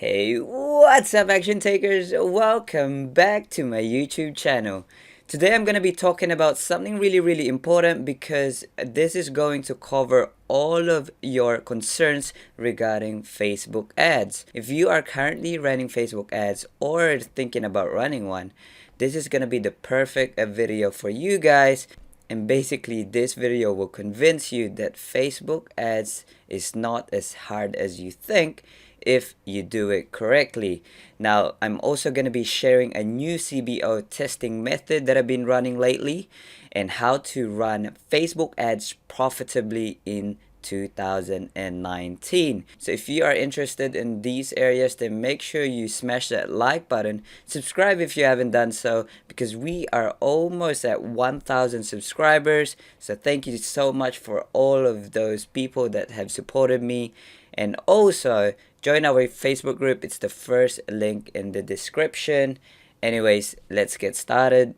Hey, what's up, action takers? Welcome back to my YouTube channel. Today I'm going to be talking about something really important because this is going to cover all of your concerns regarding Facebook ads. If you are currently running Facebook ads or thinking about running one, this is going to be the perfect video for you guys. And basically, this video will convince you that Facebook ads is not as hard as you think if you do it correctly. Now, I'm also going to be sharing a new CBO testing method that I've been running lately and how to run Facebook ads profitably in 2019. So if you are interested in these areas, then make sure you smash that like button, subscribe if you haven't done so, because we are almost at 1,000 subscribers. So thank you so much for all of those people that have supported me. And also join our Facebook group. It's the first link in the description. Anyways, let's get started.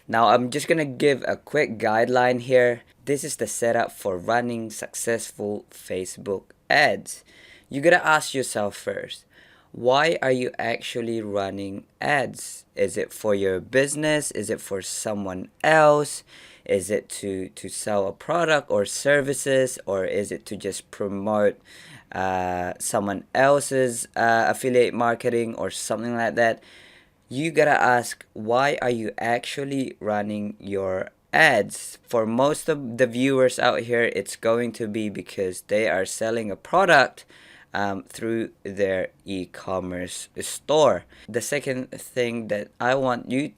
Now I'm just gonna give a quick guideline here. This is the setup for running successful Facebook ads. You gotta ask yourself first, why are you actually running ads? Is it for your business? Is it for someone else? Is it to sell a product or services? Or is it to just promote someone else's affiliate marketing or something like that? You gotta ask, why are you actually running your ads? For most of the viewers out here, it's going to be because they are selling a product through their e-commerce store. The second thing I want to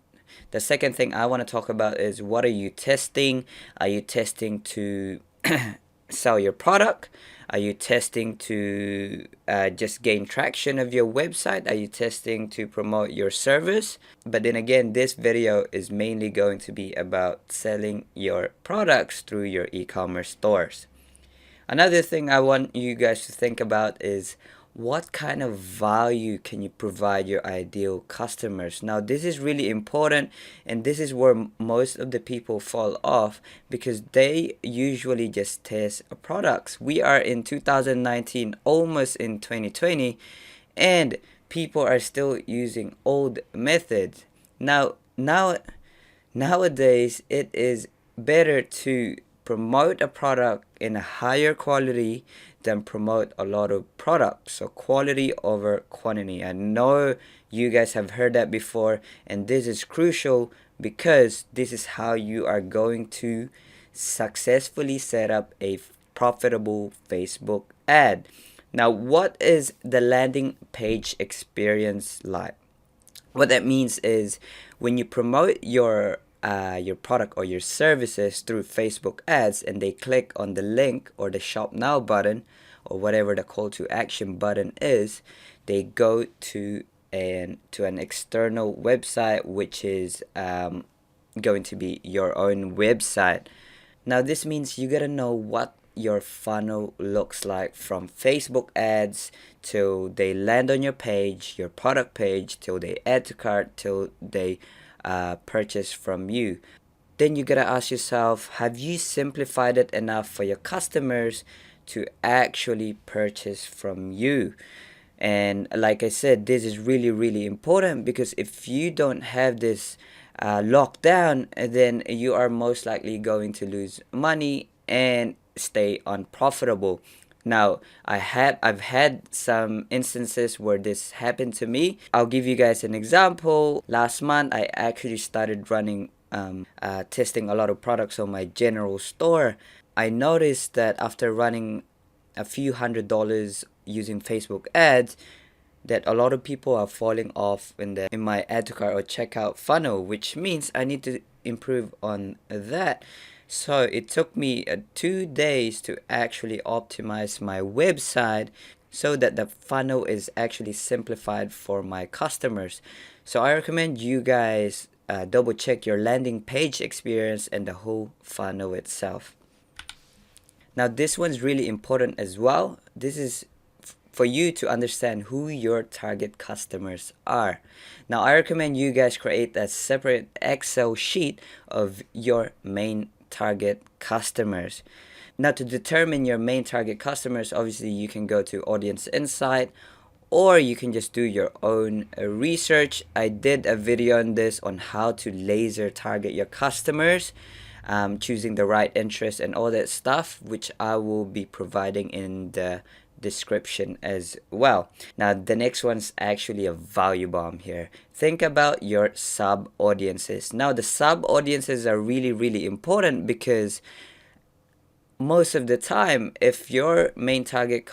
talk about is, what are you testing? Are you testing to sell your product? Are you testing to just gain traction of your website? Are you testing to promote your service? But then again, this video is mainly going to be about selling your products through your e-commerce stores. Another thing I want you guys to think about is, what kind of value can you provide your ideal customers? Now, this is really important, and this is where most of the people fall off, because they usually just test products. We are in 2019, almost in 2020, and people are still using old methods. Nowadays, it is better to promote a product in a higher quality than promote a lot of products. So quality over quantity. I know you guys have heard that before, and this is crucial because this is how you are going to successfully set up a profitable Facebook ad. Now, what is the landing page experience like? What that means is, when you promote your product or your services through Facebook ads, and they click on the link or the shop now button or whatever the call to action button is, they go to an external website, which is going to be your own website. Now, this means you gotta know what your funnel looks like, from Facebook ads till they land on your page, your product page, till they add to cart, till they purchase from you. Then you gotta ask yourself, have you simplified it enough for your customers to actually purchase from you? And like I said, this is really important, because if you don't have this locked down, then you are most likely going to lose money and stay unprofitable. Now, I've had some instances where this happened to me. I'll give you guys an example. Last month, I actually started running testing a lot of products on my general store. I noticed that after running a few $100s using Facebook ads, that a lot of people are falling off in my add to cart or checkout funnel, which means I need to improve on that. So it took me 2 days to actually optimize my website so that the funnel is actually simplified for my customers. So I recommend you guys double check your landing page experience and the whole funnel itself. Now, this one's really important as well. This is for you to understand who your target customers are. Now, I recommend you guys create a separate Excel sheet of your main target customers. Now, to determine your main target customers, obviously you can go to Audience Insight, or you can just do your own research. I did a video on this on how to laser target your customers, choosing the right interest and all that stuff, which I will be providing in the description as well. Now, the next one's actually a value bomb here. Think about your sub audiences. Now, the sub audiences are really, really important because most of the time, if your main target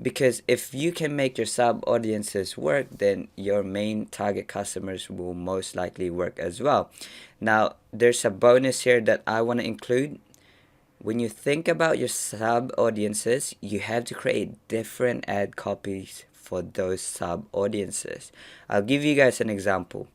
because if you can make your sub audiences work, then your main target customers will most likely work as well. Now, there's a bonus here that I want to include. When you think about your sub audiences, you have to create different ad copies for those sub audiences. I'll give you guys an example.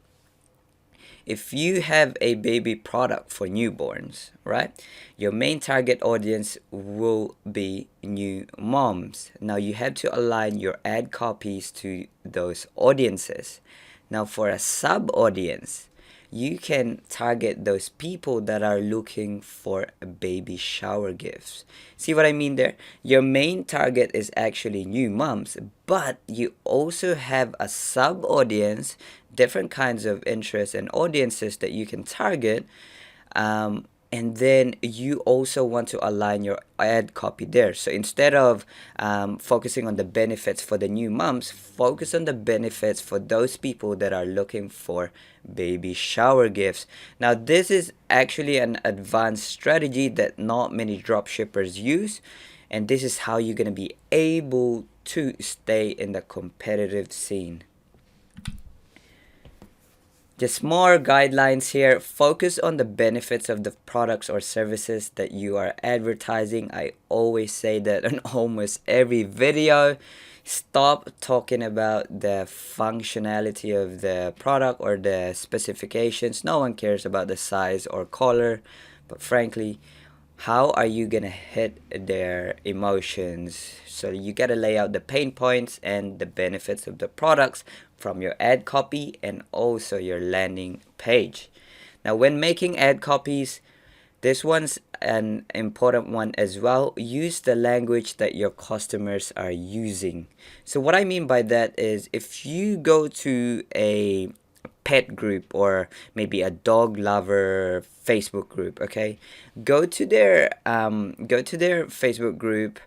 If you have a baby product for newborns, right? Your main target audience will be new moms. Now you have to align your ad copies to those audiences. Now for a sub audience, you can target those people that are looking for baby shower gifts. See what I mean there? Your main target is actually new moms, but you also have a sub audience, different kinds of interests and audiences that you can target. And then you also want to align your ad copy there. So instead of focusing on the benefits for the new moms, focus on the benefits for those people that are looking for baby shower gifts. Now, this is actually an advanced strategy that not many dropshippers use. And this is how you're going to be able to stay in the competitive scene. Just more guidelines here. Focus on the benefits of the products or services that you are advertising. I always say that in almost every video. Stop talking about the functionality of the product or the specifications. No one cares about the size or color. But frankly, how are you gonna hit their emotions? So you gotta lay out the pain points and the benefits of the products from your ad copy and also your landing page. Now, when making ad copies, this one's an important one as well. Use the language that your customers are using. So what I mean by that is, if you go to a pet group or maybe a dog lover Facebook group, okay, go to their Facebook group,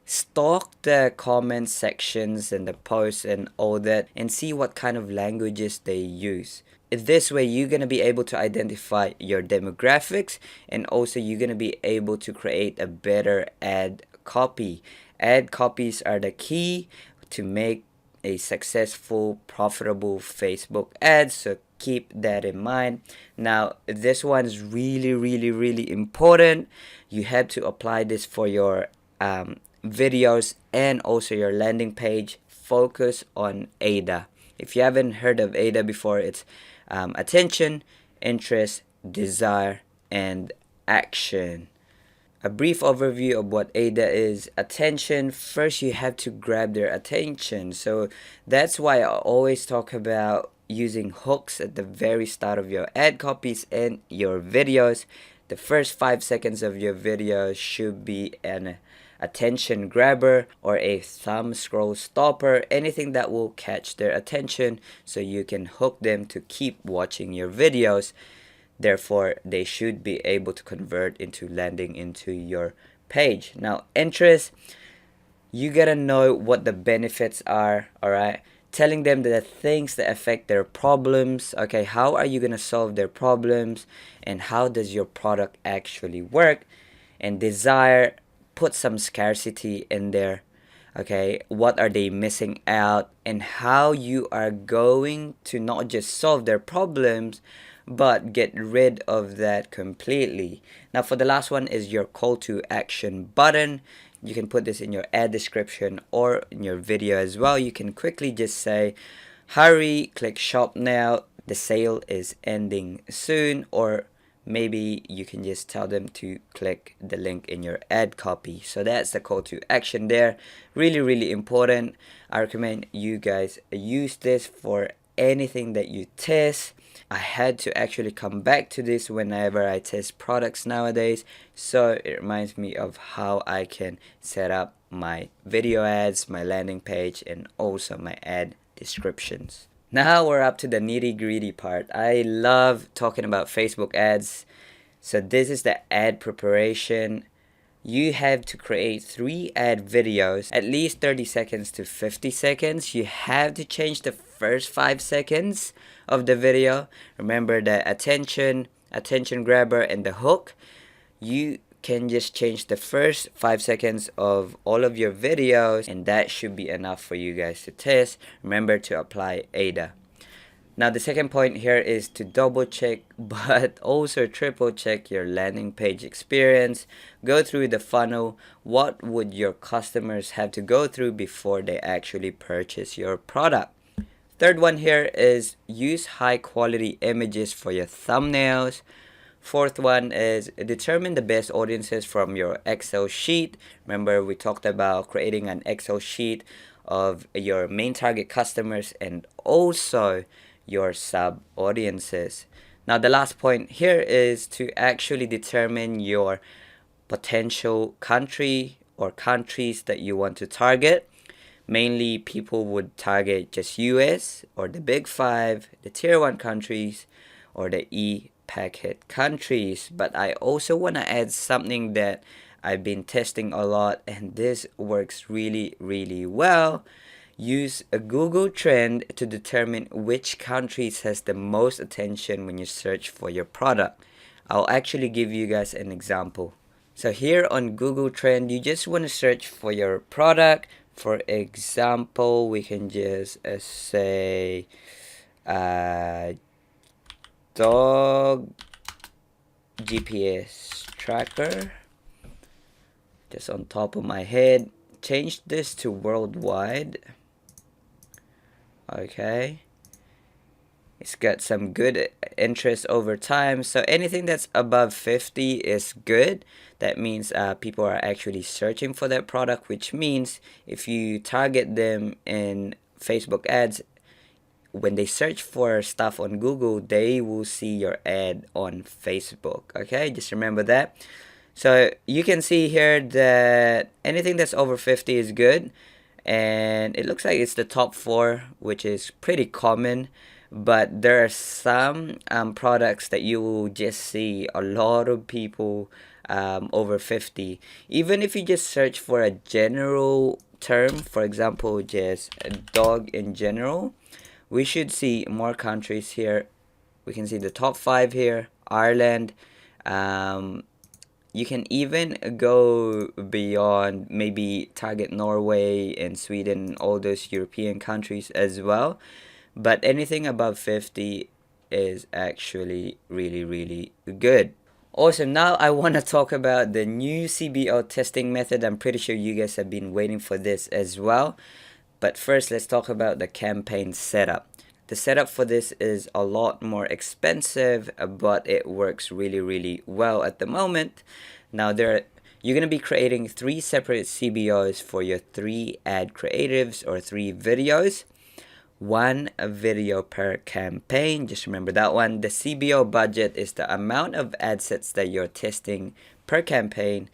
stalk the comment sections and the posts and all that, and see what kind of languages they use. This way you're going to be able to identify your demographics, and also you're going to be able to create a better ad copy. Ad copies are the key to make a successful, profitable Facebook ad, so keep that in mind. Now, this one's really, really, really important. You have to apply this for your videos and also your landing page. Focus on AIDA. If you haven't heard of AIDA before, it's attention, interest, desire, and action. A brief overview of what AIDA is. Attention, first you have to grab their attention. So that's why I always talk about using hooks at the very start of your ad copies and your videos. The first 5 seconds of your video should be an attention grabber or a thumb scroll stopper, anything that will catch their attention so you can hook them to keep watching your videos. Therefore, they should be able to convert into landing into your page. Now, interest, you gotta know what the benefits are, all right? Telling them the things that affect their problems. Okay, how are you gonna solve their problems, and how does your product actually work? And desire, put some scarcity in there. Okay, what are they missing out, and how you are going to not just solve their problems but get rid of that completely. Now, for the last one is your call to action button. You can put this in your ad description or in your video as well. You can quickly just say, hurry, click shop now, the sale is ending soon, or maybe you can just tell them to click the link in your ad copy. So that's the call to action there. Really, really important. I recommend you guys use this for anything that you test. I had to actually come back to this whenever I test products nowadays, so it reminds me of how I can set up my video ads, my landing page, and also my ad descriptions. Now we're up to the nitty gritty part. I love talking about Facebook ads. So this is the ad preparation. You have to create 3 ad videos, at least 30 seconds to 50 seconds. You have to change the first 5 seconds of the video. Remember the attention grabber, and the hook. You can just change the first 5 seconds of all of your videos, and that should be enough for you guys to test. Remember to apply ADA. Now the second point here is to double check but also triple check your landing page experience. Go through the funnel. What would your customers have to go through before they actually purchase your product? Third one here is use high quality images for your thumbnails. Fourth one is determine the best audiences from your Excel sheet. Remember we talked about creating an Excel sheet of your main target customers and also your sub audiences. Now the last point here is to actually determine your potential country or countries that you want to target. Mainly people would target just US or the big 5, the tier 1 countries, or the packet countries. But I also want to add something that I've been testing a lot, and this works really well. Use a Google trend to determine which countries has the most attention when you search for your product. I'll actually give you guys an example. So here on Google Trend, you just want to search for your product. For example, we can just say dog GPS tracker. Just on top of my head. Change this to worldwide. Okay, it's got some good interest over time, so anything that's above 50 is good. That means people are actually searching for that product, which means if you target them in Facebook ads, when they search for stuff on Google, they will see your ad on Facebook. Okay, just remember that. So you can see here that anything that's over 50 is good, and it looks like it's the top 4, which is pretty common. But there are some products that you will just see a lot of people over 50. Even if you just search for a general term, for example, just a dog in general, we should see more countries here. We can see the top 5 here, Ireland. You can even go beyond, maybe target Norway and Sweden, all those European countries as well. But anything above 50 is actually really good. Awesome. Now I want to talk about the new CBO testing method. I'm pretty sure you guys have been waiting for this as well. But first, let's talk about the campaign setup. The setup for this is a lot more expensive, but it works really well at the moment. Now you're going to be creating 3 separate CBOs for your 3 ad creatives or 3 videos. 1 video per campaign. Just remember that one. The CBO budget is the amount of ad sets that you're testing per campaign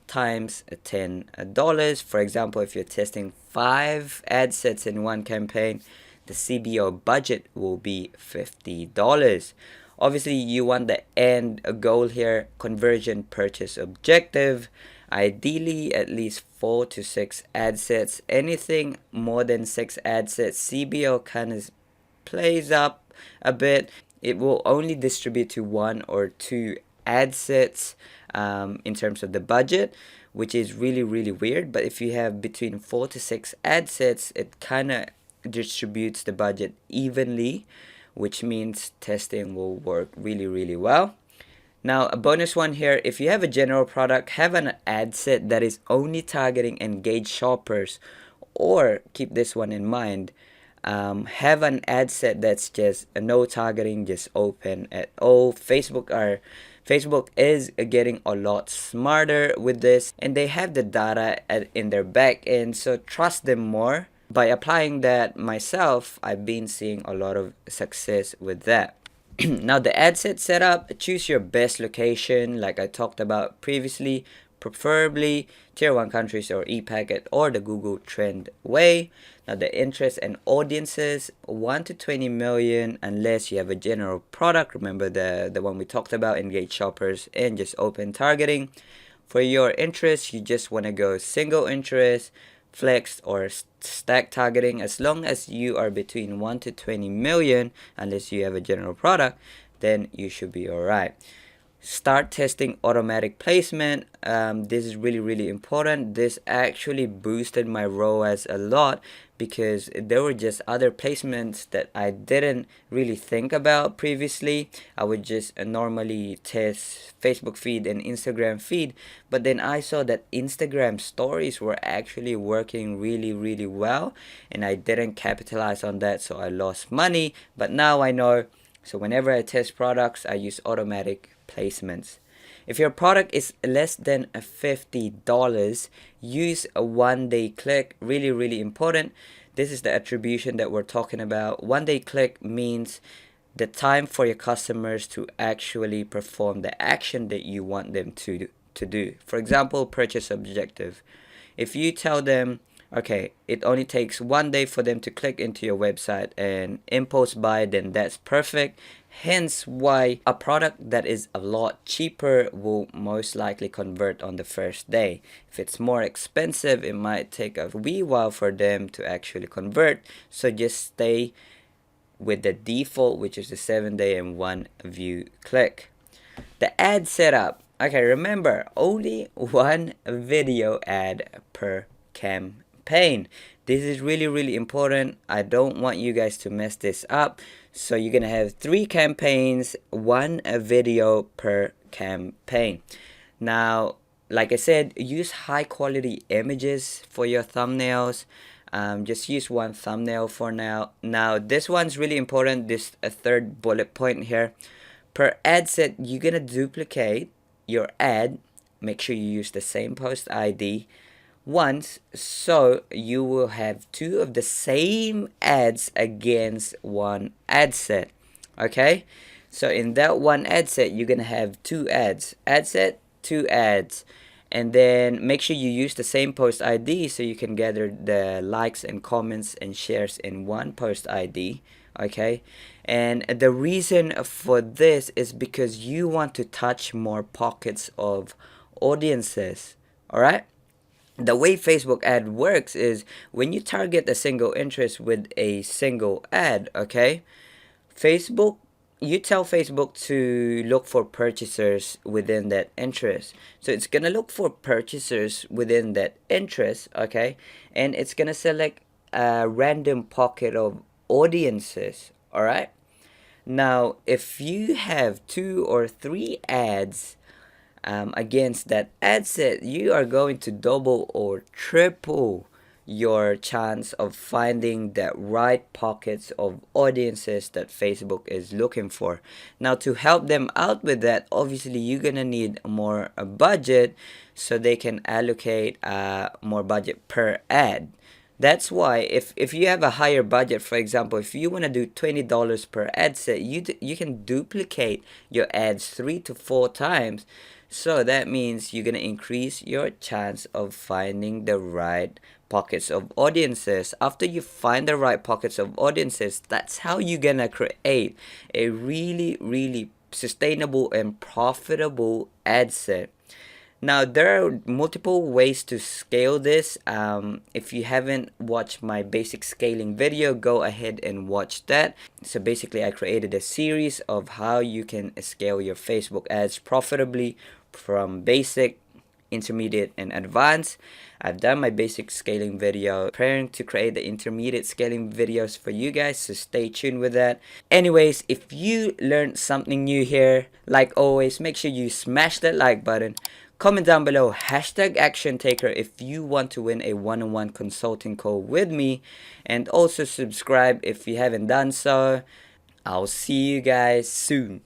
times $10. For example, if you're testing 5 ad sets in 1 campaign, the CBO budget will be $50. Obviously, you want the end goal here, conversion purchase objective. Ideally, at least 4 to 6 ad sets. Anything more than 6 ad sets, CBO kind of plays up a bit. It will only distribute to 1 or 2 ad sets in terms of the budget, which is really weird. But if you have between 4 to 6 ad sets, it kind of distributes the budget evenly, which means testing will work really well. Now, a bonus one here, if you have a general product, have an ad set that is only targeting engaged shoppers, or keep this one in mind, have an ad set that's just no targeting, just open at all. Facebook is getting a lot smarter with this, and they have the data in their back end, so trust them more by applying that myself, I've been seeing a lot of success with that. Now the ad set setup, choose your best location like I talked about previously, preferably tier 1 countries or e-packet or the Google Trend way. Now the interest and audiences, 1 to 20 million unless you have a general product. Remember the one we talked about, engage shoppers and just open targeting. For your interest, you just want to go single interest, flex or stack targeting. As long as you are between 1 to 20 million, unless you have a general product, then you should be alright. Start testing automatic placement. This is really important. This actually boosted my ROAS a lot because there were just other placements that I didn't really think about previously. I would just normally test Facebook feed and Instagram feed, but then I saw that Instagram stories were actually working really well, and I didn't capitalize on that, so I lost money. But now I know, so whenever I test products, I use automatic placements. If your product is less than $50, use a 1-day click. Really important. This is the attribution that we're talking about. 1-day click means the time for your customers to actually perform the action that you want them to do. For example, purchase objective. If you tell them, okay, it only takes 1 day for them to click into your website and impulse buy, then that's perfect. Hence why a product that is a lot cheaper will most likely convert on the first day. If it's more expensive, it might take a wee while for them to actually convert. So just stay with the default, which is the 7-day and 1 view click. The ad setup. Okay, remember, only 1 video ad per campaign. This is really important. I don't want you guys to mess this up. So you're gonna have 3 campaigns, 1 video per campaign. Now, like I said, use high quality images for your thumbnails. Just use 1 thumbnail for now. Now this one's really important. This a 3rd bullet point here. Per ad set, you're gonna duplicate your ad. Make sure you use the same post ID once, so you will have 2 of the same ads against 1 ad set. Okay, so in that 1 ad set, you're gonna have 2 ads. Ad set, 2 ads, and then make sure you use the same post ID so you can gather the likes and comments and shares in 1 post ID. Okay, and the reason for this is because you want to touch more pockets of audiences. All right, the way Facebook ad works is when you target a single interest with a single ad, okay, you tell Facebook to look for purchasers within that interest. So it's gonna look for purchasers within that interest, okay, and it's gonna select a random pocket of audiences. All right, now if you have 2 or 3 ads against that ad set, you are going to double or triple your chance of finding the right pockets of audiences that Facebook is looking for. Now, to help them out with that, obviously you're gonna need more budget, so they can allocate more budget per ad. That's why if you have a higher budget, for example, if you want to do $20 per ad set, you can duplicate your ads 3 to 4 times. So that means you're going to increase your chance of finding the right pockets of audiences. After you find the right pockets of audiences, that's how you're going to create a really sustainable and profitable ad set. Now, there are multiple ways to scale this. If you haven't watched my basic scaling video, go ahead and watch that. So basically, I created a series of how you can scale your Facebook ads profitably from basic, intermediate, and advanced. I've done my basic scaling video, preparing to create the intermediate scaling videos for you guys, so stay tuned with that. Anyways, if you learned something new here, like always, make sure you smash that like button. Comment down below #ActionTaker if you want to win a one-on-one consulting call with me, and also subscribe if you haven't done so. I'll see you guys soon.